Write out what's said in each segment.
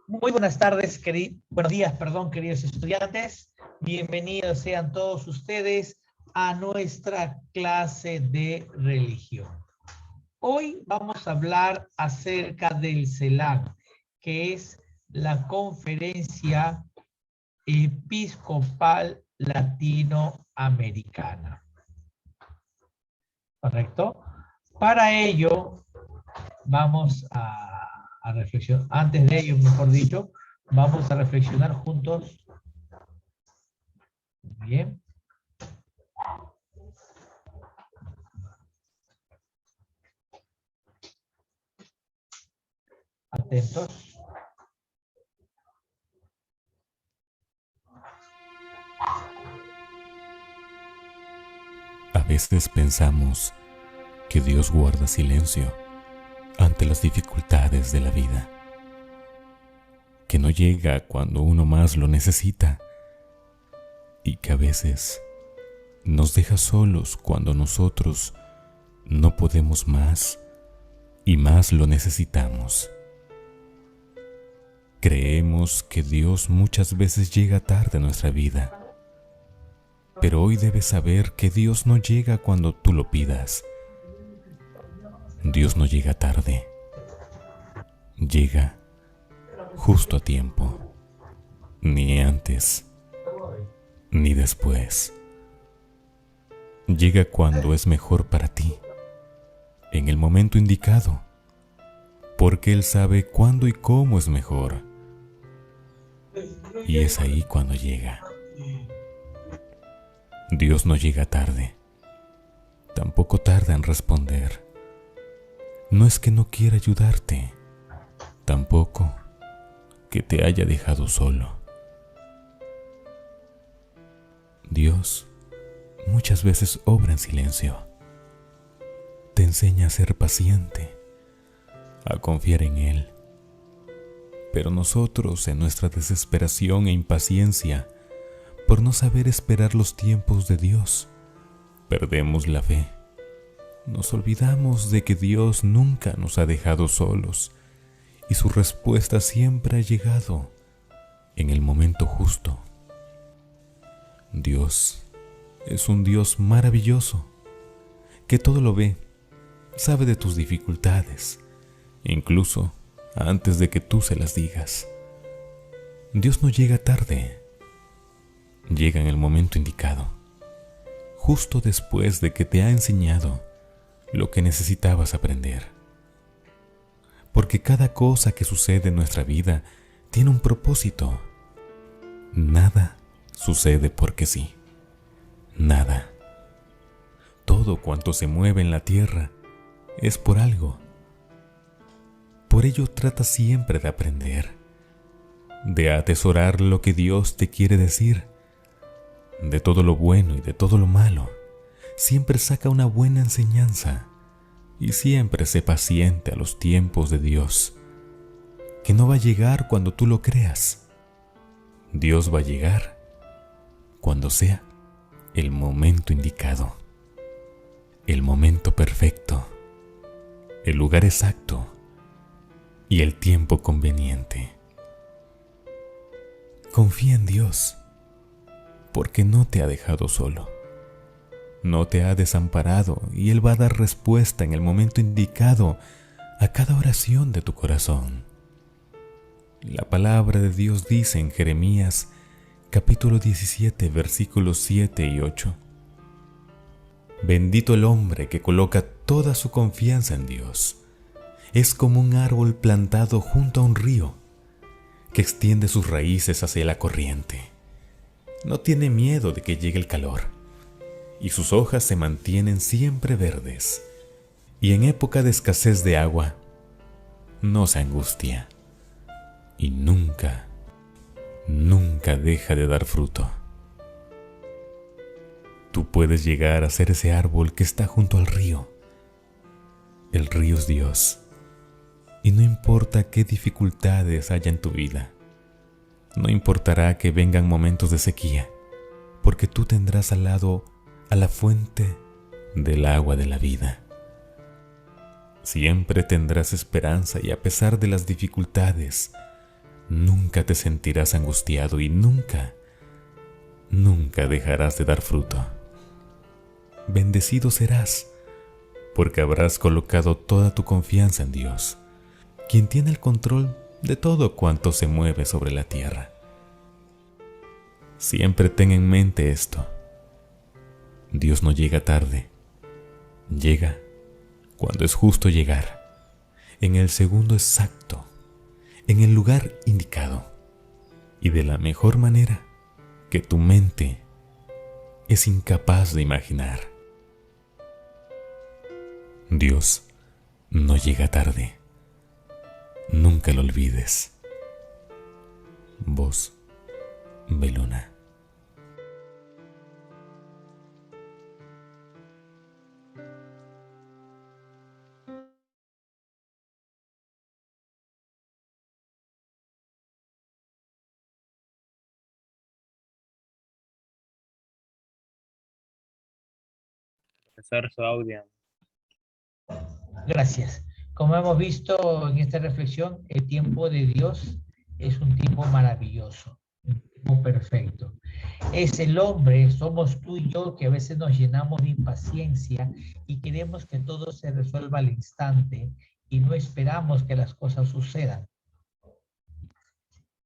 Muy buenas tardes, buenos días, perdón, queridos estudiantes. Bienvenidos sean todos ustedes a nuestra clase de religión. Hoy vamos a hablar acerca del CELAC, que es la Conferencia Episcopal Latinoamericana. ¿Correcto? Para ello, vamos a reflexionar, antes de ello, mejor dicho, vamos a reflexionar juntos. Bien. Atentos. A veces pensamos que Dios guarda silencio ante las dificultades de la vida, que no llega cuando uno más lo necesita y que a veces nos deja solos cuando nosotros no podemos más y más lo necesitamos. Creemos que Dios muchas veces llega tarde a nuestra vida, pero hoy debes saber que Dios no llega cuando tú lo pidas. Dios no llega tarde, llega justo a tiempo, ni antes ni después. Llega cuando es mejor para ti, en el momento indicado, porque Él sabe cuándo y cómo es mejor. Y es ahí cuando llega. Dios no llega tarde, tampoco tarda en responder. No es que no quiera ayudarte, tampoco que te haya dejado solo. Dios muchas veces obra en silencio. Te enseña a ser paciente, a confiar en Él. Pero nosotros, en nuestra desesperación e impaciencia, por no saber esperar los tiempos de Dios, perdemos la fe. Nos olvidamos de que Dios nunca nos ha dejado solos y su respuesta siempre ha llegado en el momento justo. Dios es un Dios maravilloso, que todo lo ve, sabe de tus dificultades, incluso antes de que tú se las digas. Dios no llega tarde, llega en el momento indicado, justo después de que te ha enseñado lo que necesitabas aprender. Porque cada cosa que sucede en nuestra vida tiene un propósito. Nada sucede porque sí. Nada. Todo cuanto se mueve en la tierra es por algo. Por ello trata siempre de aprender, de atesorar lo que Dios te quiere decir. De todo lo bueno y de todo lo malo, siempre saca una buena enseñanza y siempre sé paciente a los tiempos de Dios, que no va a llegar cuando tú lo creas. Dios va a llegar cuando sea el momento indicado, el momento perfecto, el lugar exacto y el tiempo conveniente. Confía en Dios, porque no te ha dejado solo, no te ha desamparado y Él va a dar respuesta en el momento indicado a cada oración de tu corazón. La palabra de Dios dice en Jeremías capítulo 17 versículos 7 y 8: Bendito el hombre que coloca toda su confianza en Dios. Es como un árbol plantado junto a un río, que extiende sus raíces hacia la corriente. No tiene miedo de que llegue el calor, y sus hojas se mantienen siempre verdes. Y en época de escasez de agua, no se angustia, y nunca deja de dar fruto. Tú puedes llegar a ser ese árbol que está junto al río. El río es Dios, y no importa qué dificultades haya en tu vida, no importará que vengan momentos de sequía, porque tú tendrás al lado a la fuente del agua de la vida. Siempre tendrás esperanza y a pesar de las dificultades, nunca te sentirás angustiado y nunca dejarás de dar fruto. Bendecido serás, porque habrás colocado toda tu confianza en Dios, quien tiene el control de todo cuanto se mueve sobre la tierra. Siempre ten en mente esto: Dios no llega tarde, llega cuando es justo llegar, en el segundo exacto, en el lugar indicado y de la mejor manera que tu mente es incapaz de imaginar. Dios no llega tarde. Nunca lo olvides. Voz Beluna. Profesor, su audio. Gracias. Como hemos visto en esta reflexión, el tiempo de Dios es un tiempo maravilloso, un tiempo perfecto. Es el hombre, somos tú y yo, que a veces nos llenamos de impaciencia y queremos que todo se resuelva al instante y no esperamos que las cosas sucedan.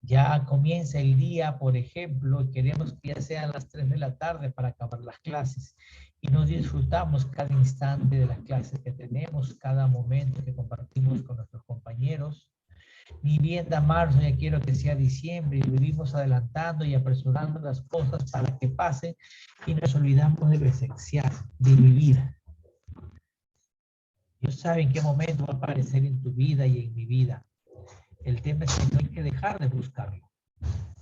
Ya comienza el día, por ejemplo, y queremos que ya sean las 3 de la tarde para acabar las clases. Y no disfrutamos cada instante de las clases que tenemos, cada momento que compartimos con nuestros compañeros. Ni bien da marzo, ya quiero que sea diciembre, y vivimos adelantando y apresurando las cosas para que pasen y nos olvidamos de lo esencial, de vivir. Dios sabe en qué momento va a aparecer en tu vida y en mi vida. El tema es que no hay que dejar de buscarlo.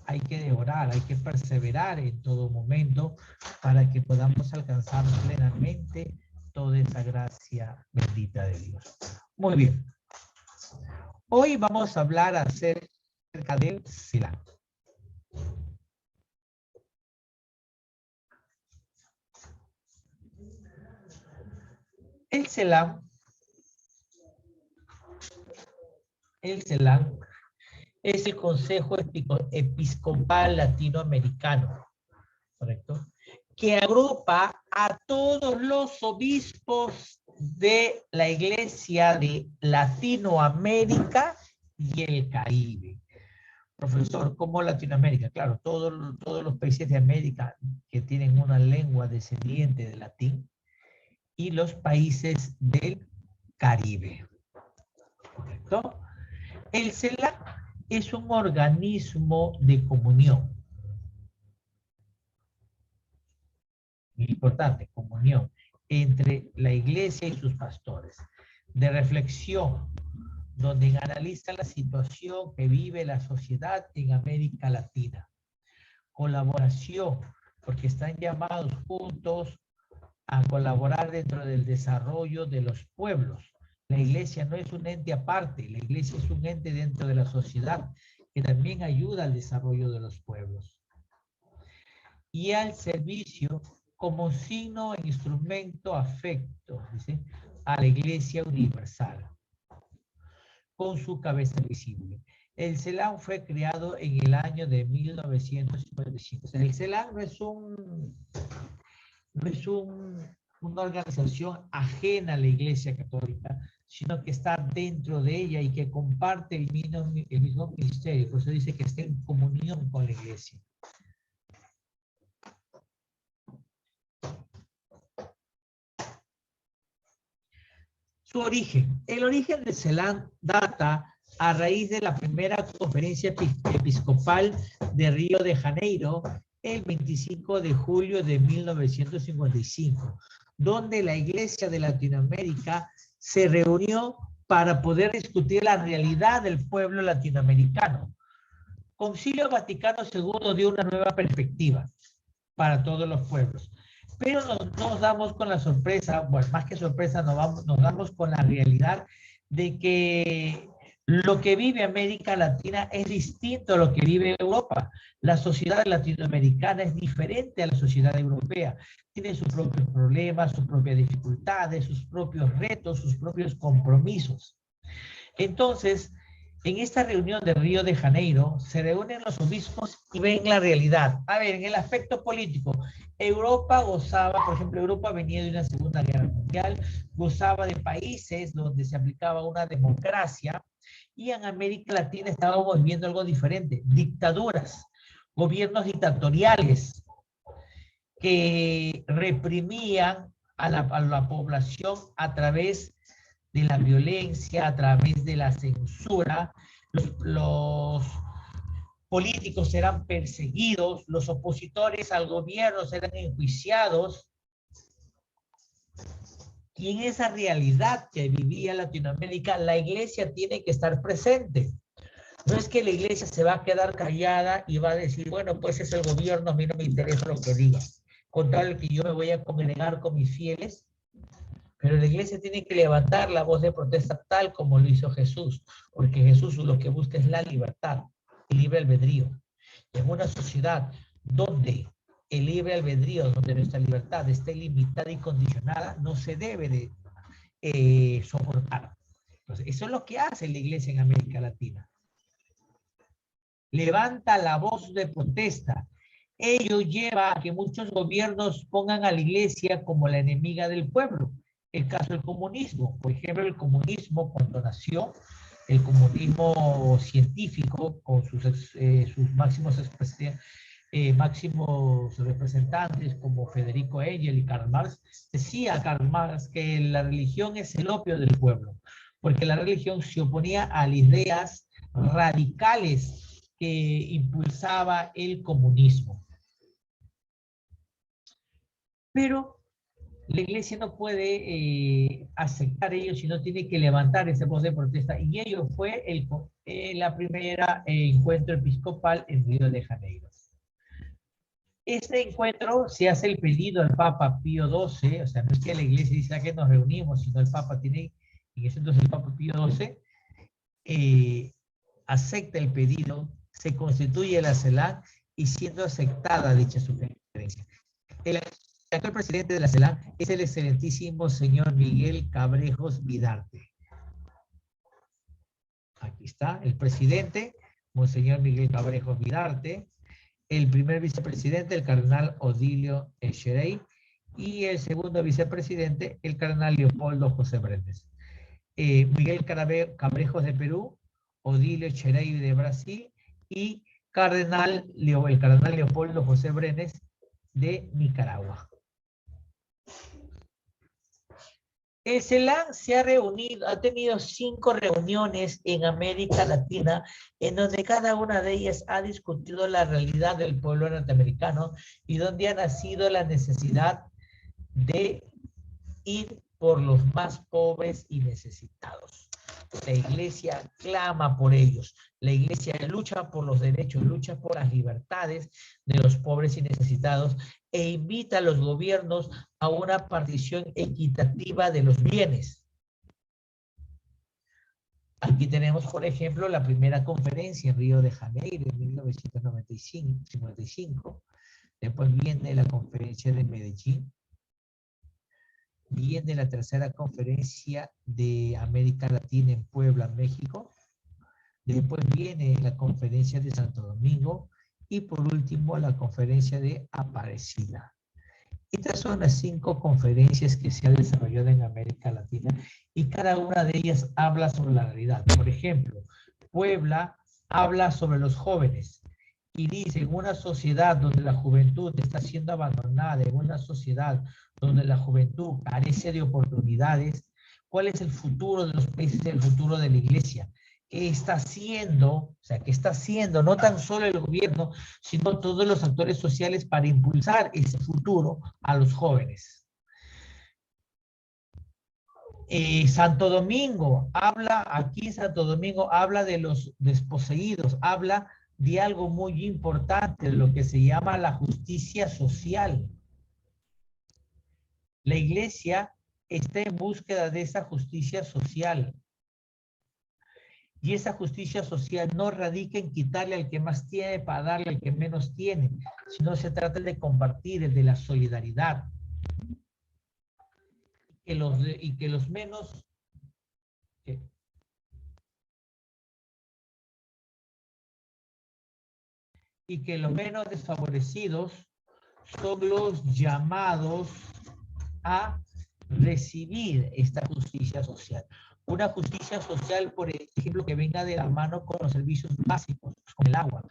Hay que orar, hay que perseverar en todo momento para que podamos alcanzar plenamente toda esa gracia bendita de Dios. Muy bien. Hoy vamos a hablar acerca del Selah. El Selah es el Consejo Episcopal Latinoamericano, ¿correcto? Que agrupa a todos los obispos de la Iglesia de Latinoamérica y el Caribe. Profesor, ¿cómo Latinoamérica? Claro, todos los países de América que tienen una lengua descendiente de latín y los países del Caribe, ¿correcto? El CELAC es un organismo de comunión. Muy importante, comunión entre la iglesia y sus pastores. De reflexión, donde analiza la situación que vive la sociedad en América Latina. Colaboración, porque están llamados juntos a colaborar dentro del desarrollo de los pueblos. La iglesia no es un ente aparte, la iglesia es un ente dentro de la sociedad que también ayuda al desarrollo de los pueblos. Y al servicio como signo e instrumento afecto, dice, a la iglesia universal, con su cabeza visible. El CELAC fue creado en el año de 1955. O sea, el CELAC no es una organización ajena a la Iglesia Católica, sino que está dentro de ella y que comparte el mismo ministerio. Por eso dice que está en comunión con la Iglesia. Su origen. El origen de CELAC data a raíz de la primera conferencia episcopal de Río de Janeiro, el 25 de julio de 1955, donde la Iglesia de Latinoamérica se reunió para poder discutir la realidad del pueblo latinoamericano. Concilio Vaticano II dio una nueva perspectiva para todos los pueblos. Pero nos damos con la sorpresa, bueno, más que sorpresa, nos damos con la realidad de que lo que vive América Latina es distinto a lo que vive Europa. La sociedad latinoamericana es diferente a la sociedad europea. Tiene sus propios problemas, sus propias dificultades, sus propios retos, sus propios compromisos. Entonces, En esta reunión de Río de Janeiro se reúnen los obispos y ven la realidad. A ver, en el aspecto político, Europa gozaba, por ejemplo, Europa venía de una Segunda Guerra Mundial, gozaba de países donde se aplicaba una democracia, y en América Latina estábamos viendo algo diferente, dictaduras, gobiernos dictatoriales que reprimían a la población a través de la violencia, a través de la censura. Los políticos eran perseguidos, los opositores al gobierno eran enjuiciados, y en esa realidad que vivía Latinoamérica, la iglesia tiene que estar presente. No es que la iglesia se va a quedar callada y va a decir, bueno, pues es el gobierno, a mí no me interesa lo que diga, con tal que yo me voy a congregar con mis fieles. Pero la iglesia tiene que levantar la voz de protesta tal como lo hizo Jesús, porque Jesús lo que busca es la libertad, el libre albedrío. En una sociedad donde el libre albedrío, donde nuestra libertad esté limitada y condicionada, no se debe de soportar. Entonces, eso es lo que hace la iglesia en América Latina. Levanta la voz de protesta. Ello lleva a que muchos gobiernos pongan a la iglesia como la enemiga del pueblo. El caso del comunismo. Por ejemplo, el comunismo cuando nació, el comunismo científico con sus máximos representantes como Federico Engels y Karl Marx, decía Karl Marx que la religión es el opio del pueblo, porque la religión se oponía a las ideas radicales que impulsaba el comunismo. Pero la iglesia no puede aceptar ello, sino tiene que levantar esa voz de protesta, y ello fue la primera encuentro episcopal en Río de Janeiro. Este encuentro se hace el pedido al Papa Pío XII, o sea, no es que la iglesia dice que nos reunimos, sino el Papa tiene, en ese entonces el Papa Pío XII acepta el pedido, se constituye la CELAC y siendo aceptada dicha sugerencia. El actual presidente de la CELAC es el excelentísimo señor Miguel Cabrejos Vidarte. Aquí está el presidente, monseñor Miguel Cabrejos Vidarte, el primer vicepresidente, el cardenal Odilio Echerey, y el segundo vicepresidente, el cardenal Leopoldo José Brenes. Miguel Cabrejos de Perú, Odilio Echerey de Brasil, y el cardenal Leopoldo José Brenes de Nicaragua. El CELAC ha tenido 5 reuniones en América Latina, en donde cada una de ellas ha discutido la realidad del pueblo norteamericano y donde ha nacido la necesidad de ir por los más pobres y necesitados. La iglesia clama por ellos. La iglesia lucha por los derechos, lucha por las libertades de los pobres y necesitados, e invita a los gobiernos a una partición equitativa de los bienes. Aquí tenemos, por ejemplo, la primera conferencia en Río de Janeiro en 1955. Después viene la conferencia de Medellín. Viene la tercera conferencia de América Latina en Puebla, México. Después viene la conferencia de Santo Domingo. Y por último, la conferencia de Aparecida. Estas son las 5 conferencias que se han desarrollado en América Latina, y cada una de ellas habla sobre la realidad. Por ejemplo, Puebla habla sobre los jóvenes y dice, en una sociedad donde la juventud está siendo abandonada, en una sociedad donde la juventud carece de oportunidades, ¿cuál es el futuro de los países, el futuro de la iglesia? ¿Qué está haciendo? O sea, ¿qué está haciendo no tan solo el gobierno, sino todos los actores sociales para impulsar ese futuro a los jóvenes? Santo Domingo habla de los desposeídos, habla de algo muy importante, lo que se llama la justicia social. La iglesia está en búsqueda de esa justicia social. Y esa justicia social no radica en quitarle al que más tiene para darle al que menos tiene, sino se trata de compartir, de la solidaridad. Y que los menos y que los menos desfavorecidos son los llamados a recibir esta justicia social. Una justicia social, por ejemplo, que venga de la mano con los servicios básicos, con el agua.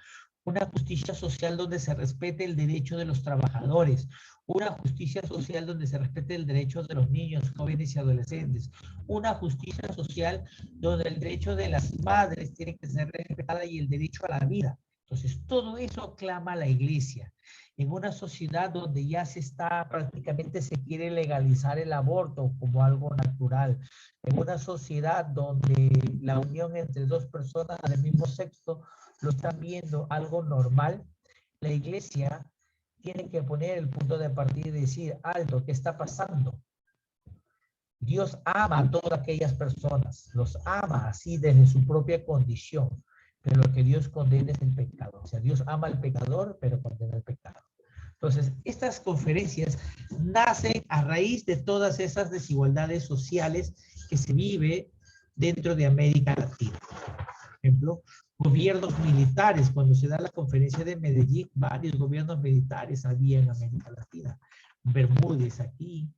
Una justicia social donde se respete el derecho de los trabajadores. Una justicia social donde se respete el derecho de los niños, jóvenes y adolescentes. Una justicia social donde el derecho de las madres tiene que ser respetado y el derecho a la vida. Entonces, todo eso clama la iglesia. En una sociedad donde ya prácticamente se quiere legalizar el aborto como algo natural, en una sociedad donde la unión entre dos personas del mismo sexo lo están viendo algo normal, la iglesia tiene que poner el punto de partida y decir, alto, ¿qué está pasando? Dios ama a todas aquellas personas, los ama así desde su propia condición, pero lo que Dios condena es el pecado. O sea, Dios ama al pecador, pero condena el pecado. Entonces, estas conferencias nacen a raíz de todas esas desigualdades sociales que se vive dentro de América Latina. Por ejemplo, gobiernos militares, cuando se da la conferencia de Medellín, varios gobiernos militares había en América Latina. Bermúdez aquí,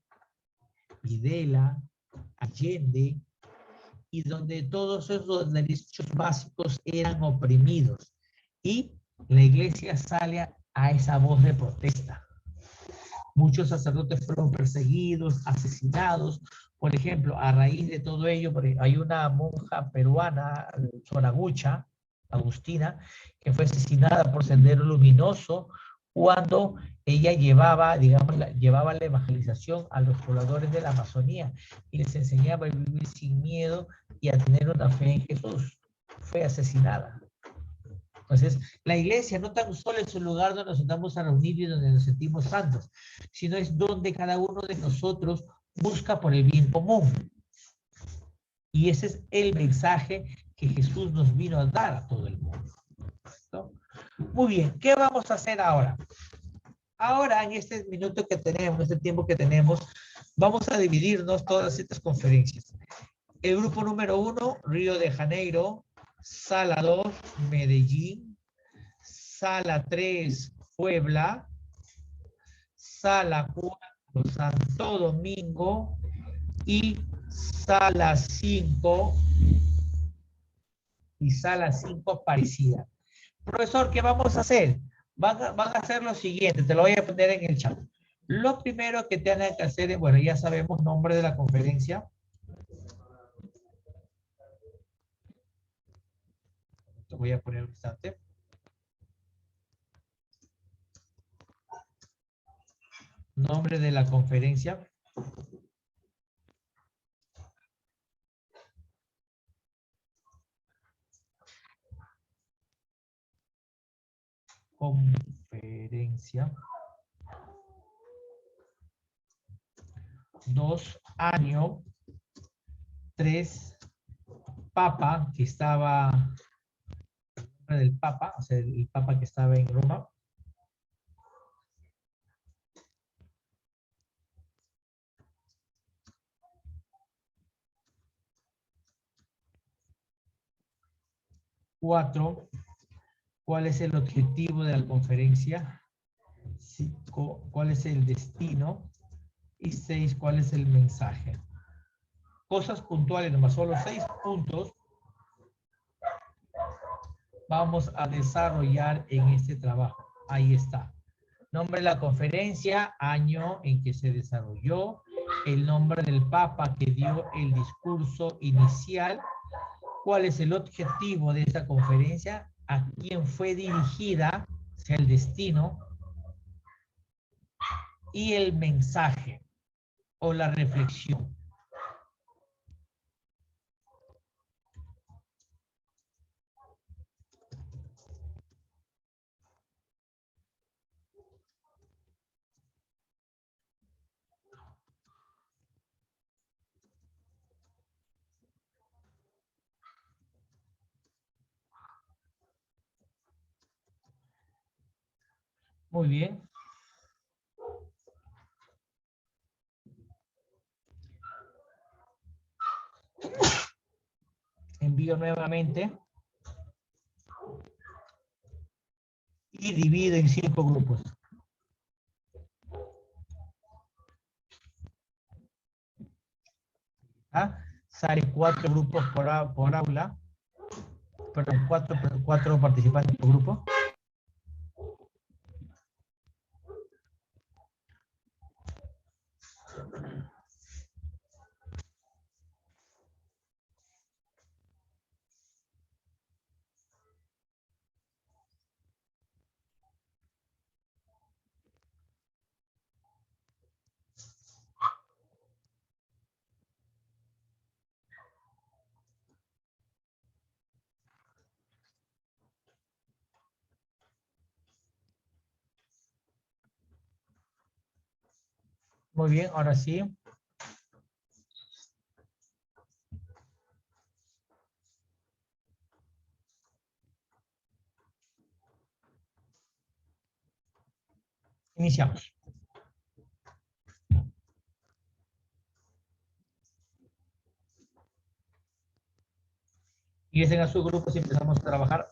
Videla, Allende, y donde todos esos derechos básicos eran oprimidos. Y la iglesia sale a esa voz de protesta. Muchos sacerdotes fueron perseguidos, asesinados. Por ejemplo, a raíz de todo ello, hay una monja peruana, Soragucha, Agustina, que fue asesinada por Sendero Luminoso cuando ella llevaba, digamos, llevaba la evangelización a los pobladores de la Amazonía y les enseñaba a vivir sin miedo y a tener una fe en Jesús. Fue asesinada. Entonces, la iglesia no tan solo es un lugar donde nos sentamos a reunir y donde nos sentimos santos, sino es donde cada uno de nosotros busca por el bien común. Y ese es el mensaje que Jesús nos vino a dar a todo el mundo. ¿No? Muy bien, ¿qué vamos a hacer ahora? Ahora, en este minuto que tenemos, este tiempo que tenemos, vamos a dividirnos todas estas conferencias. El grupo número 1, Río de Janeiro. Sala 2, Medellín. Sala 3, Puebla. Sala 4, Santo Domingo. Y sala 5 y sala 5 Aparecida. Profesor, ¿qué vamos a hacer? Van a hacer lo siguiente, te lo voy a poner en el chat. Lo primero que tienen que hacer es, bueno, ya sabemos nombre de la conferencia. Te voy a poner un instante. Nombre de la conferencia. Conferencia. 2, año. 3, Papa, que estaba, del Papa, o sea, el Papa que estaba en Roma. 4, ¿cuál es el objetivo de la conferencia? 5, ¿cuál es el destino? Y 6, ¿cuál es el mensaje? Cosas puntuales, nomás solo 6 puntos vamos a desarrollar en este trabajo. Ahí está. Nombre de la conferencia, año en que se desarrolló, el nombre del Papa que dio el discurso inicial, cuál es el objetivo de esta conferencia, a quién fue dirigida, o sea, el destino, y el mensaje o la reflexión. Muy bien. Envío nuevamente. y divido en 5 grupos. ¿Ah? Sale 4 grupos por aula, perdón, 4 participantes por grupo. Muy bien, ahora sí. Iniciamos. Ingresen a sus grupos y empezamos a trabajar.